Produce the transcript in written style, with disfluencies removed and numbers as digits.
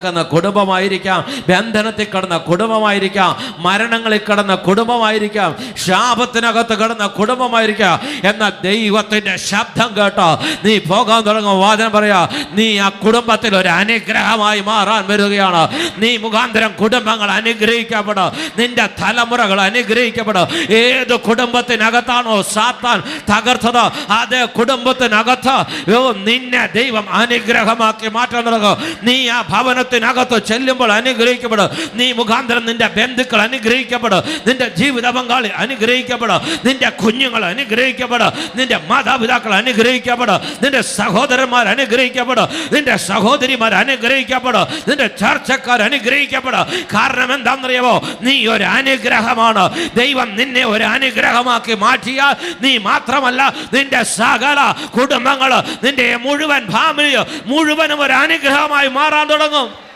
കുടുംബമായിരിക്കാം, ബന്ധനത്തിൽ കിടന്ന കുടുംബമായിരിക്കാം, മരണങ്ങളിൽ കിടന്ന കുടുംബമായിരിക്കാം, ശാപത്തിനകത്ത് കിടന്ന കുടുംബമായിരിക്കാം. എന്ന ദൈവത്തിന്റെ ശബ്ദം കേട്ടോ നീ പോകാൻ തുടങ്ങും. വാചനം പറയാ, നീ ആ കുടുംബത്തിൽ ഒരു അനുഗ്രഹമായി മാറാൻ വരികയാണ്. നീ മുഖാന്തരം കുടുംബങ്ങൾ അനുഗ്രഹിക്കപ്പെടും, നിന്റെ തലമുറകൾ അനുഗ്രഹിക്കപ്പെടും. ഏത് കുടുംബത്തിനകത്താണോ സാത്താൻ തകർത്തത്, അതേ കുടുംബത്തിനകത്ത് നിന്നെ ദൈവം അനുഗ്രഹമാക്കി മാറ്റാൻ തുടങ്ങും. നീ ആ ഭവനത്തിനകത്ത് ചെല്ലുമ്പോൾ അനുഗ്രഹിക്കപ്പെടും. നീ മുഖാന്തരം നിന്റെ ബന്ധുക്കൾ അനുഗ്രഹിക്കപ്പെടും, നിന്റെ ജീവിത പങ്കാളി അനുഗ്രഹിക്കപ്പെടും, നിന്റെ കുഞ്ഞുങ്ങൾ അനുഗ്രഹിക്കപ്പെടും, നിന്റെ മാതാപിതാക്കൾ അനുഗ്രഹിക്കപ്പെടും, നിന്റെ സഹോദരന്മാർ അനുഗ്രഹിക്കപ്പെടും, നിന്റെ സഹോദരിമാർ അനുഗ്രഹിക്കപ്പെടും, നിന്റെ ചർച്ചക്കാർ അനുഗ്രഹിക്കപ്പെടും. കാരണം എന്താണെന്നറിയാമോ? നീ ഒരു അനുഗ്രഹമാണ്. ദൈവം നിന്നെ ഒരു അനുഗ്രഹമാക്കി മാറ്റിയാൽ നീ മാത്രമല്ല, നിന്റെ സകല കുടുംബങ്ങൾ, നിന്റെ മുഴുവൻ ഫാമിലി മുഴുവനും ഒരു അനുഗ്രഹമായി മാറാൻ തുടങ്ങും.